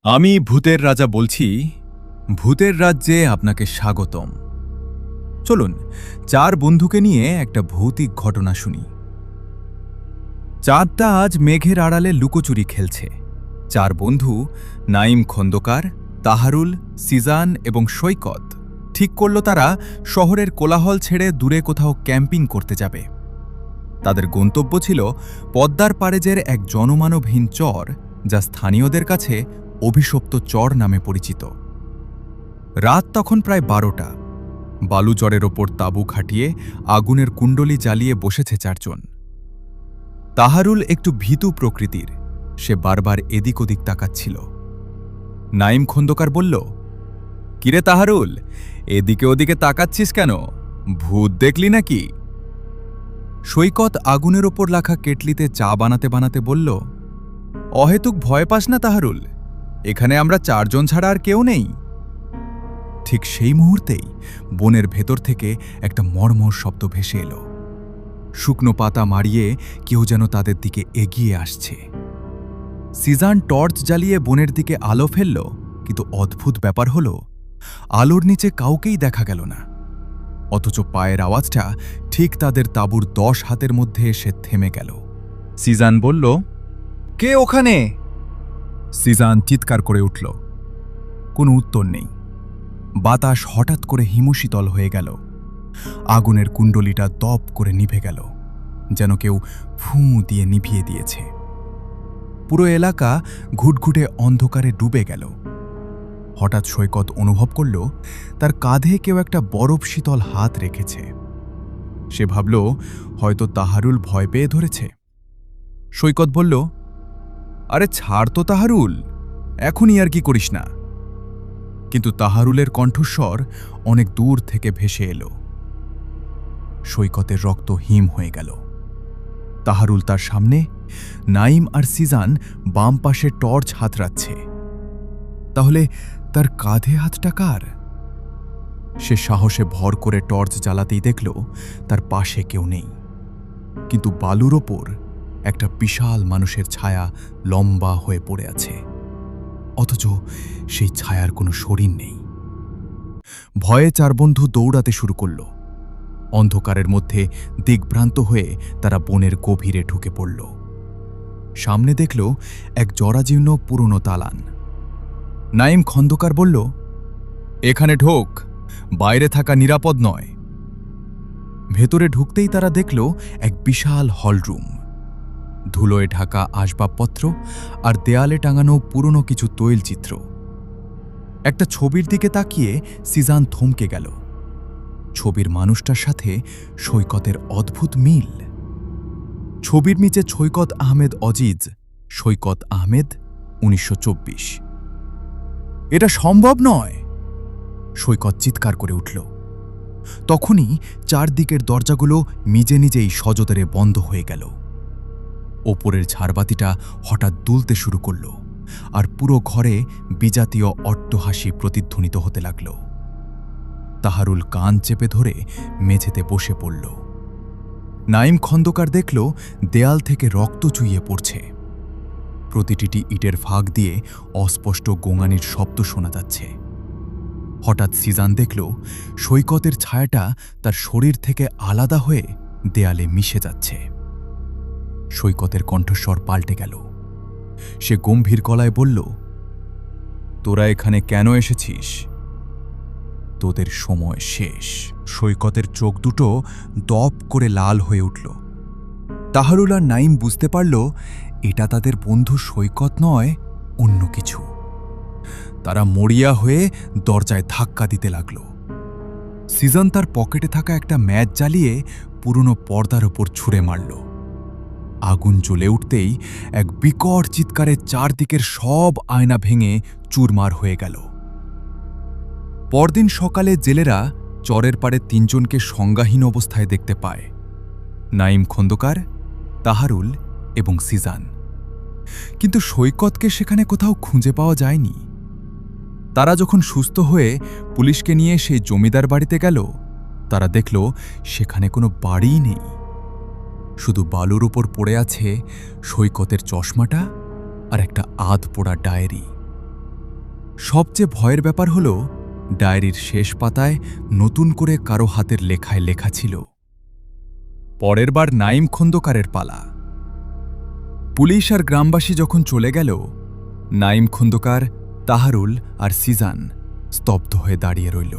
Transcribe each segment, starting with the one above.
আমি ভূতের রাজা বলছি, ভূতের রাজ্যে আপনাকে স্বাগতম। চলুন চার বন্ধুকে নিয়ে একটা ভৌতিক ঘটনা শুনি। চাঁদটা আজ মেঘের আড়ালে লুকোচুরি খেলছে। চার বন্ধু নাইম খন্দকার, তাহারুল, সিজান এবং সৈকত ঠিক করল তারা শহরের কোলাহল ছেড়ে দূরে কোথাও ক্যাম্পিং করতে যাবে। তাদের গন্তব্য ছিল পদ্মার পাড়েজের এক জনমানবহীন চর, যা স্থানীয়দের কাছে অভিশপ্ত চর নামে পরিচিত। রাত তখন প্রায় 12টা। বালুচরের ওপর তাঁবু খাটিয়ে আগুনের কুণ্ডলি জ্বালিয়ে বসেছে চারজন। তাহারুল একটু ভীতু প্রকৃতির, সে বারবার এদিক ওদিক তাকাচ্ছিল। নাইম খন্দকার বলল, কিরে তাহারুল, এদিকে ওদিকে তাকাচ্ছিস কেন? ভূত দেখলি নাকি? সৈকত আগুনের ওপর রাখা কেটলিতে চা বানাতে বানাতে বলল, অহেতুক ভয় পাস না তাহারুল, এখানে আমরা চারজন ছাড়া আর কেউ নেই। ঠিক সেই মুহূর্তেই বনের ভেতর থেকে একটা মর্মর শব্দ ভেসে এলো। শুকনো পাতা মারিয়ে কেউ যেন তাদের দিকে এগিয়ে আসছে। সিজান টর্চ জ্বালিয়ে বনের দিকে আলো ফেলল, কিন্তু অদ্ভুত ব্যাপার হল, আলোর নিচে কাউকেই দেখা গেল না। অথচ পায়ের আওয়াজটা ঠিক তাদের তাঁবুর 10 হাতের মধ্যে এসে থেমে গেল। সিজান বলল, কে ওখানে? সিজান চিৎকার করে উঠল। কোনো উত্তর নেই। বাতাস হঠাৎ করে হিমশীতল হয়ে গেল। আগুনের কুণ্ডলিটা দপ করে নিভে গেল, যেন কেউ ফুঁ দিয়ে নিভিয়ে দিয়েছে। পুরো এলাকা ঘুটঘুটে অন্ধকারে ডুবে গেল। হঠাৎ সৈকত অনুভব করল তার কাঁধে কেউ একটা বরফ শীতল হাত রেখেছে। সে ভাবল হয়তো তাহারুল ভয় পেয়ে ধরেছে। সৈকত বলল, আরে ছাড় তো তাহারুল, এখনই আর কি করিস না। কিন্তু তাহারুলের কণ্ঠস্বর অনেক দূর থেকে ভেসে এলো। সৈকতের রক্ত হিম হয়ে গেল। তাহারুল তার সামনে, নাইম আর সিজান বাম পাশে টর্চ হাতড়াচ্ছে। তাহলে তার কাঁধে হাতটা কার? সে সাহসে ভর করে টর্চ জ্বালাতেই দেখল তার পাশে কেউ নেই, কিন্তু বালুর ওপর একটা বিশাল মানুষের ছায়া লম্বা হয়ে পড়ে আছে। অথচ সেই ছায়ার কোনো শরীর নেই। ভয়ে চার বন্ধু দৌড়াতে শুরু করল। অন্ধকারের মধ্যে দিগ্ভ্রান্ত হয়ে তারা বনের গভীরে ঢুকে পড়ল। সামনে দেখল এক জরাজীর্ণ পুরনো দালান। নাইম খন্দকার বলল, এখানে ঢোক, বাইরে থাকা নিরাপদ নয়। ভেতরে ঢুকতেই তারা দেখল এক বিশাল হলরুম। ধুলোয় ঢাকা আসবাবপত্র আর দেয়ালে টাঙানো পুরনো কিছু তৈলচিত্র। একটা ছবির দিকে তাকিয়ে সিজান থমকে গেল। ছবির মানুষটার সাথে সৈকতের অদ্ভুত মিল। ছবির নিচে সৈকত আহমেদ অজিজ, সৈকত আহমেদ, 1924। এটা সম্ভব নয়, সৈকত চিৎকার করে উঠল। তখনই চারদিকের দরজাগুলো নিজে নিজেই সজোরে বন্ধ হয়ে গেল। ওপরের ঝাড়বাতিটা হঠাৎ দুলতে শুরু করল, আর পুরো ঘরে বিজাতীয় অট্টহাসি প্রতিধ্বনিত হতে লাগল। তাহারুল কান চেপে ধরে মেঝেতে বসে পড়ল। নাইম খন্দকার দেখল দেয়াল থেকে রক্ত চুইয়ে পড়ছে। প্রতিটি ইটের ফাঁক দিয়ে অস্পষ্ট গোঙানির শব্দ শোনা যাচ্ছে। হঠাৎ সিজান দেখল সৈকতের ছায়াটা তার শরীর থেকে আলাদা হয়ে দেয়ালে মিশে যাচ্ছে। সৈকতের কণ্ঠস্বর পাল্টে গেল। সে গম্ভীর গলায় বলল, তোরা এখানে কেন এসেছিস? তোদের সময় শেষ। সৈকতের চোখ দুটো দপ করে লাল হয়ে উঠল। তাহারুল আর নাইম বুঝতে পারল এটা তাদের বন্ধু সৈকত নয়, অন্য কিছু। তারা মরিয়া হয়ে দরজায় ধাক্কা দিতে লাগল। সিজন তার পকেটে থাকা একটা ম্যাচ জ্বালিয়ে পুরনো পর্দার ওপর ছুঁড়ে মারল। আগুন জ্বলে উঠতেই এক বিকট চিৎকারে চারদিকের সব আয়না ভেঙে চুরমার হয়ে গেল। পরদিন সকালে জেলেরা চরের পাড়ে 3 জনকে সংজ্ঞাহীন অবস্থায় দেখতে পায়, নাইম খন্দকার, তাহারুল এবং সিজান। কিন্তু সৈকতকে সেখানে কোথাও খুঁজে পাওয়া যায়নি। তারা যখন সুস্থ হয়ে পুলিশকে নিয়ে সেই জমিদার বাড়িতে গেল, তারা দেখল সেখানে কোনো বাড়িই নেই। শুধু বালুর উপর পড়ে আছে সৈকতের চশমাটা আর একটা আধ পোড়া ডায়েরি। সবচেয়ে ভয়ের ব্যাপার হল ডায়েরির শেষ পাতায় নতুন করে কারো হাতের লেখায় লেখা ছিল, পরের বার নাইম খন্দকারের পালা। পুলিশ আর গ্রামবাসী যখন চলে গেল, নাইম খন্দকার, তাহারুল আর সিজান স্তব্ধ হয়ে দাঁড়িয়ে রইল।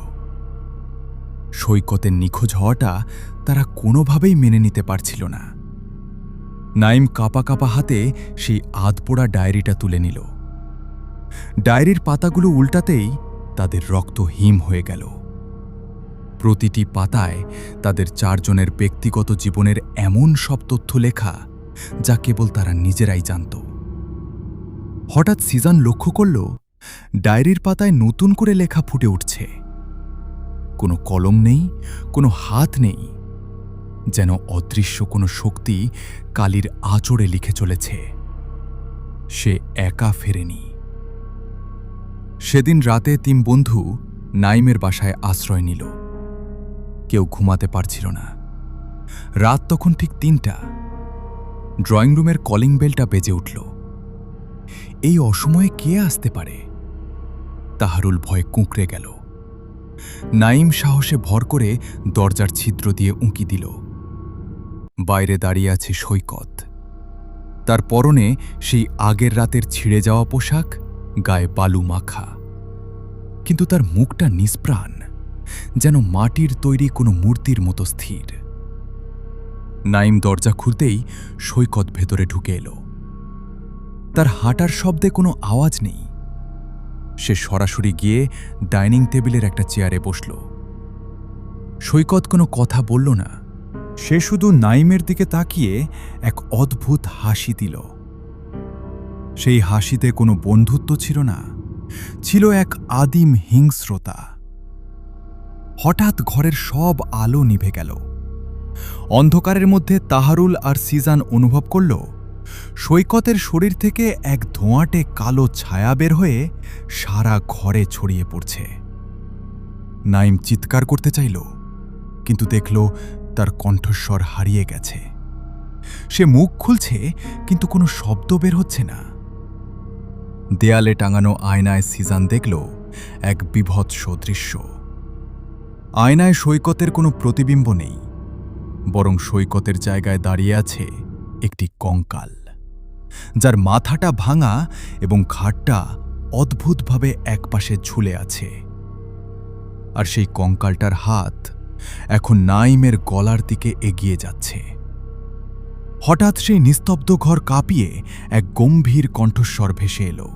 সৈকতের নিখোঁজ হওয়াটা তারা কোনোভাবেই মেনে নিতে পারছিল না। নাইম কাঁপা কাঁপা হাতে সেই আধপোড়া ডায়েরিটা তুলে নিল। ডায়েরির পাতাগুলো উল্টাতেই তাদের রক্ত হিম হয়ে গেল। প্রতিটি পাতায় তাদের চারজনের ব্যক্তিগত জীবনের এমন সব তথ্য লেখা যা কেবল তারা নিজেরাই জানত। হঠাৎ সিজান লক্ষ্য করল ডায়েরির পাতায় নতুন করে লেখা ফুটে উঠছে। কোনো কলম নেই, কোনো হাত নেই, যেন অদৃশ্য কোনো শক্তি কালির আঁচড়ে লিখে চলেছে। সে একা ফেরেনি। সেদিন রাতে ৩ বন্ধু নাইমের বাসায় আশ্রয় নিল। কেউ ঘুমাতে পারছিল না। রাত তখন ঠিক ৩টা। ড্রয়িং রুমের কলিং বেলটা বেজে উঠল। এই অসময়ে কে আসতে পারে? তাহারুল ভয়ে কুঁকড়ে গেল। নাইম সাহসে ভর করে দরজার ছিদ্র দিয়ে উঁকি দিল। বাইরে দাঁড়িয়ে আছে সৈকত। তার পরনে সেই আগের রাতের ছিঁড়ে যাওয়া পোশাক, গায়ে বালু মাখা। কিন্তু তার মুখটা নিষ্প্রাণ, যেন মাটির তৈরি কোনো মূর্তির মতো স্থির। নাইম দরজা খুলতেই সৈকত ভেতরে ঢুকে এলো। তার হাঁটার শব্দে কোনো আওয়াজ নেই। সে সরাসরি গিয়ে ডাইনিং টেবিলের একটা চেয়ারে বসল। সৈকত কোনো কথা বলল না। সে শুধু নাইমের দিকে তাকিয়ে এক অদ্ভুত হাসি দিল। সেই হাসিতে কোনো বন্ধুত্ব ছিল না, ছিল এক আদিম হিংস্রতা। হঠাৎ ঘরের সব আলো নিভে গেল। অন্ধকারের মধ্যে তাহারুল আর সিজান অনুভব করল সৈকতের শরীর থেকে এক ধোঁয়াটে কালো ছায়া বের হয়ে সারা ঘরে ছড়িয়ে পড়ছে। নাইম চিৎকার করতে চাইল, কিন্তু দেখল তার কণ্ঠস্বর হারিয়ে গেছে। সে মুখ খুলছে, কিন্তু কোনো শব্দ বের হচ্ছে না। দেয়ালে টাঙানো আয়নায় সিজান দেখল এক বীভৎস দৃশ্য। আয়নায় সৈকতের কোনো প্রতিবিম্ব নেই, বরং সৈকতের জায়গায় দাঁড়িয়ে আছে একটি কঙ্কাল, যার মাথাটা ভাঙা এবং ঘাড়টা অদ্ভুতভাবে একপাশে ঝুলে আছে। আর সেই কঙ্কালটার হাত এখন নাইমের গলার দিকে এগিয়ে যাচ্ছে। হঠাৎ সেই নিস্তব্ধ ঘর কাঁপিয়ে এক গম্ভীর কণ্ঠস্বর ভেসে এলো,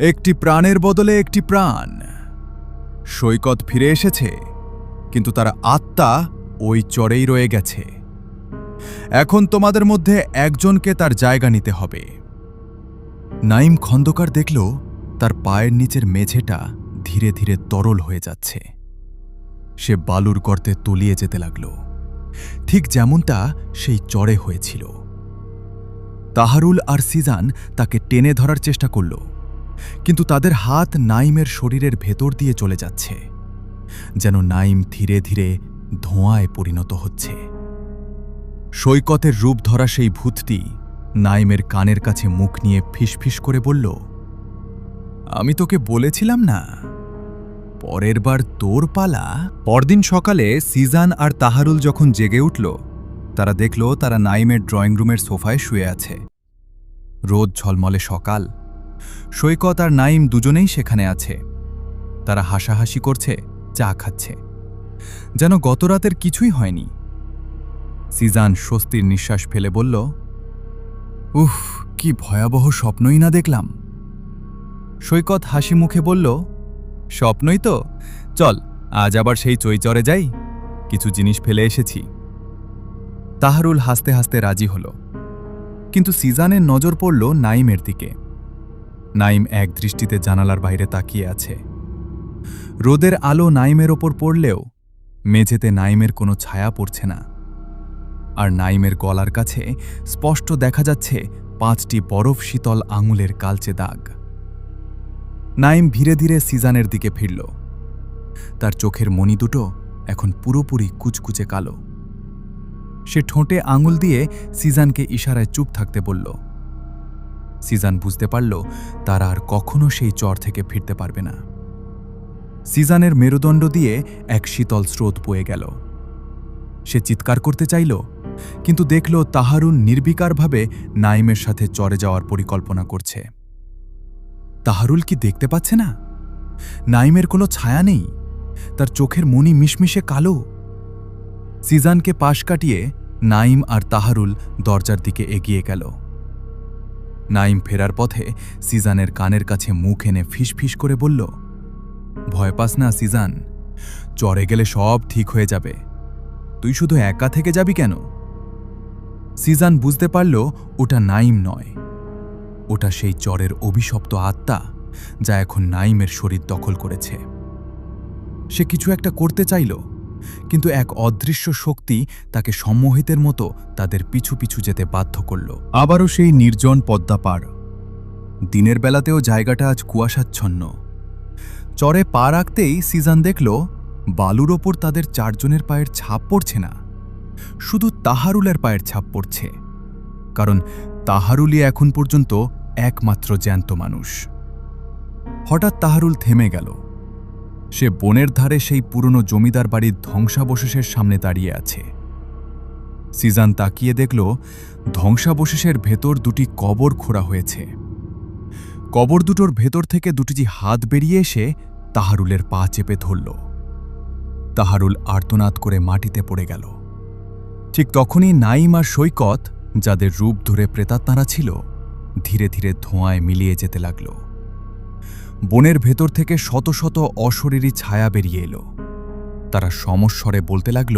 একটি প্রাণের বদলে একটি প্রাণ। সৈকত ফিরে এসেছে, কিন্তু তার আত্মা ওই চরেই রয়ে গেছে। এখন তোমাদের মধ্যে একজনকে তার জায়গা নিতে হবে। নাইম খন্দকার দেখল তার পায়ের নিচের মেঝেটা ধীরে ধীরে তরল হয়ে যাচ্ছে। সে বালুর গর্তে তলিয়ে যেতে লাগল, ঠিক যেমনটা সেই চরে হয়েছিল। তাহারুল আর সিজান তাকে টেনে ধরার চেষ্টা করল, কিন্তু তাদের হাত নাইমের শরীরের ভেতর দিয়ে চলে যাচ্ছে, যেন নাইম ধীরে ধীরে ধোঁয়ায় পরিণত হচ্ছে। সৈকতের রূপ ধরা সেই ভূতটি নাইমের কানের কাছে মুখ নিয়ে ফিসফিস করে বলল, আমি তোকে বলেছিলাম না, পরের বার তোর পালা। পরদিন সকালে সিজান আর তাহারুল যখন জেগে উঠল, তারা দেখল তারা নাইমের ড্রয়িং রুমের সোফায় শুয়ে আছে। রোদ ঝলমলে সকাল। সৈকত আর নাইম দুজনেই সেখানে আছে। তারা হাসাহাসি করছে, চা খাচ্ছে, যেন গতরাতের কিছুই হয়নি। সিজান স্বস্তির নিঃশ্বাস ফেলে বলল, উফ, কি ভয়াবহ স্বপ্নই না দেখলাম। সৈকত হাসি মুখে বলল, স্বপ্নই তো, চল আজ আবার সেই চৈচরে যাই, কিছু জিনিস ফেলে এসেছি। তাহারুল হাসতে হাসতে রাজি হল, কিন্তু সিজানের নজর পড়ল নাইমের দিকে। নাইম এক দৃষ্টিতে জানালার বাইরে তাকিয়ে আছে। রোদের আলো নাইমের ওপর পড়লেও মেঝেতে নাইমের কোনো ছায়া পড়ছে না। আর নাইমের গলার কাছে স্পষ্ট দেখা যাচ্ছে 5টি বরফ শীতল আঙুলের কালচে দাগ। নাইম ধীরে ধীরে সিজানের দিকে ফিরল। তার চোখের মণি দুটো এখন পুরোপুরি কুচকুচে কালো। সে ঠোঁটে আঙুল দিয়ে সিজানকে ইশারায় চুপ থাকতে বলল। সিজান বুঝতে পারল তারা আর কখনো সেই চর থেকে ফিরতে পারবে না। সিজানের মেরুদণ্ড দিয়ে এক শীতল স্রোত বয়ে গেল। সে চিৎকার করতে চাইল, কিন্তু দেখল তাহারুন নির্বিকারভাবে নাইমের সাথে চরে যাওয়ার পরিকল্পনা করছে। তাহারুল কি দেখতে পাচ্ছে না? নাইমের কোনো ছায়া নেই, তার চোখের মণি মিশমিশে কালো। সিজানকে পাশ কাটিয়ে নাইম আর তাহারুল দরজার দিকে এগিয়ে গেল। নাইম ফেরার পথে সিজানের কানের কাছে মুখ এনে ফিসফিস করে বলল, ভয় পাস না সিজান, চরে গেলে সব ঠিক হয়ে যাবে। তুই শুধু একা থেকে যাবি কেন? সিজান বুঝতে পারল ওটা নাইম নয়, ওটা সেই চরের অভিশপ্ত আত্মা যা এখন নাইমের শরীর দখল করেছে। সে কিছু একটা করতে চাইল, কিন্তু এক অদৃশ্য শক্তি তাকে সম্মোহিতের মতো তাদের পিছু পিছু যেতে বাধ্য করল। আবারও সেই নির্জন পদ্মা পার। দিনের বেলাতেও জায়গাটা আজ কুয়াশাচ্ছন্ন। চরে পা রাখতেই সিজান দেখল বালুর ওপর তাদের চারজনের পায়ের ছাপ পড়ছে না, শুধু তাহারুলের পায়ের ছাপ পড়ছে, কারণ তাহারুলই এখন পর্যন্ত একমাত্র জ্যান্ত মানুষ। হঠাৎ তাহারুল থেমে গেল। সে বনের ধারে সেই পুরনো জমিদার বাড়ির ধ্বংসাবশেষের সামনে দাঁড়িয়ে আছে। সিজান তাকিয়ে দেখল ধ্বংসাবশেষের ভেতর দুটি কবর খোঁড়া হয়েছে। কবর দুটোর ভেতর থেকে দুটি হাত বেরিয়ে এসে তাহারুলের পা চেপে ধরল। তাহারুল আর্তনাদ করে মাটিতে পড়ে গেল। ঠিক তখনই নাইম আর সৈকত, যাদের রূপ ধরে প্রেতাত্মারা ছিল, ধীরে ধীরে ধোঁয়ায় মিলিয়ে যেতে লাগল। বনের ভেতর থেকে শত শত অশরীরী ছায়া বেরিয়ে এলো। তারা সমস্বরে বলতে লাগল,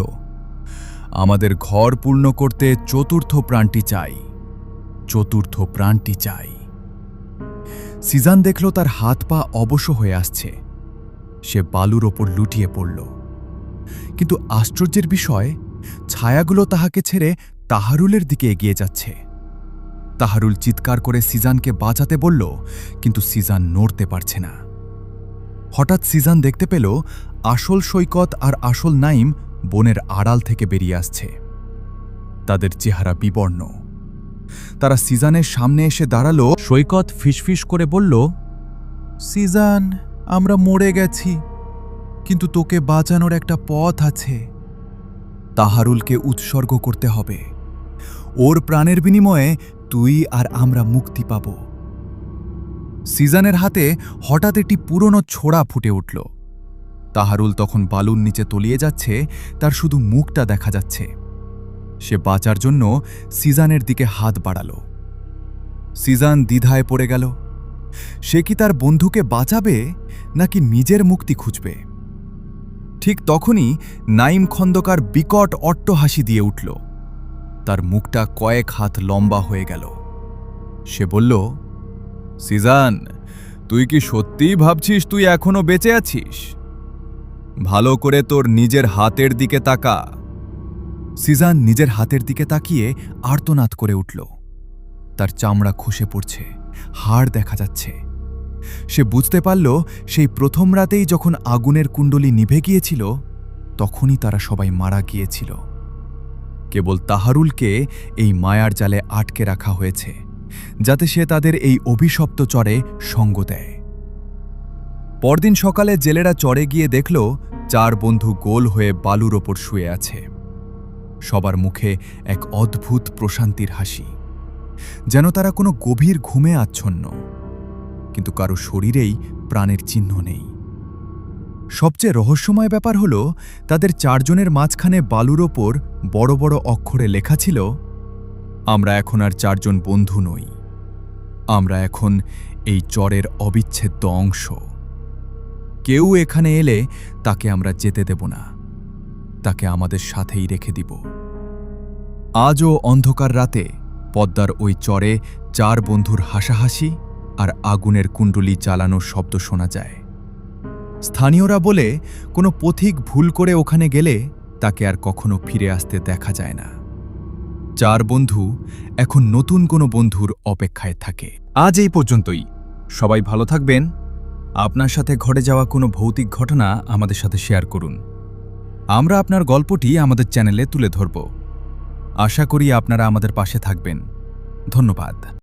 আমাদের ঘর পূর্ণ করতে চতুর্থ প্রাণটি চাই, চতুর্থ প্রাণটি চাই। সিজান দেখল তার হাত পা অবশ হয়ে আসছে। সে বালুর ওপর লুটিয়ে পড়ল। কিন্তু আশ্চর্যের বিষয়, ছায়াগুলো তাহাকে ছেড়ে তাহারুলের দিকে এগিয়ে যাচ্ছে। তাহারুল চিৎকার করে সিজানকে বাঁচাতে বলল, কিন্তু সিজান নড়তে পারছে না। হঠাৎ সিজান দেখতে পেল আসল সৈকত আর আসল নাইম বনের আড়াল থেকে বেরিয়ে আসছে। তাদের চেহারা বিবর্ণ। তারা সিজানের সামনে এসে দাঁড়াল। সৈকত ফিসফিস করে বলল, সিজান, আমরা মরে গেছি, কিন্তু তোকে বাঁচানোর একটা পথ আছে। তাহারুলকে উৎসর্গ করতে হবে। ওর প্রাণের বিনিময়ে তুই আর আমরা মুক্তি পাব। সিজানের হাতে হঠাৎ একটি পুরনো ছোড়া ফুটে উঠল। তাহারুল তখন বালুর নিচে তলিয়ে যাচ্ছে, তার শুধু মুখটা দেখা যাচ্ছে। সে বাঁচার জন্য সিজানের দিকে হাত বাড়াল। সিজান দ্বিধায় পড়ে গেল। সে কি তার বন্ধুকে বাঁচাবে নাকি নিজের মুক্তি খুঁজবে? ঠিক তখনই নাইম খন্দকার বিকট অট্টহাসি দিয়ে উঠল। তার মুখটা কয়েক হাত লম্বা হয়ে গেল। সে বলল, সিজান, তুই কি সত্যিই ভাবছিস তুই এখনো বেঁচে আছিস? ভালো করে তোর নিজের হাতের দিকে তাকা। সিজান নিজের হাতের দিকে তাকিয়ে আর্তনাদ করে উঠল। তার চামড়া খসে পড়ছে, হাড় দেখা যাচ্ছে। সে বুঝতে পারল সেই প্রথম রাতেই যখন আগুনের কুণ্ডলী নিভে গিয়েছিল, তখনই তারা সবাই মারা গিয়েছিল। কেবল তাহারুলকে এই মায়ার জালে আটকে রাখা হয়েছে, যাতে সে তাদের এই অভিশপ্ত চরে সঙ্গ দেয়। পরদিন সকালে জেলেরা চরে গিয়ে দেখল চার বন্ধু গোল হয়ে বালুর ওপর শুয়ে আছে। সবার মুখে এক অদ্ভুত প্রশান্তির হাসি, যেন তারা কোনো গভীর ঘুমে আচ্ছন্ন, কিন্তু কারো শরীরেই প্রাণের চিহ্ন নেই। সবচেয়ে রহস্যময় ব্যাপার হল, তাদের চারজনের মাঝখানে বালুর ওপর বড় বড় অক্ষরে লেখা ছিল, আমরা এখন আর চারজন বন্ধু নই, আমরা এখন এই চরের অবিচ্ছেদ্য অংশ। কেউ এখানে এলে তাকে আমরা যেতে দেব না, তাকে আমাদের সাথেই রেখে দিব। আজও অন্ধকার রাতে পদ্মার ওই চরে চার বন্ধুর হাসাহাসি আর আগুনের কুণ্ডলী জ্বালানোর শব্দ শোনা যায়। স্থানীয়রা বলে, কোনো পথিক ভুল করে ওখানে গেলে তাকে আর কখনো ফিরে আসতে দেখা যায় না। চার বন্ধু এখন নতুন কোনো বন্ধুর অপেক্ষায় থাকে। আজ এই পর্যন্তই। সবাই ভালো থাকবেন। আপনার সাথে ঘটে যাওয়া কোনো ভৌতিক ঘটনা আমাদের সাথে শেয়ার করুন। আমরা আপনার গল্পটি আমাদের চ্যানেলে তুলে ধরব। আশা করি আপনারা আমাদের পাশে থাকবেন। ধন্যবাদ।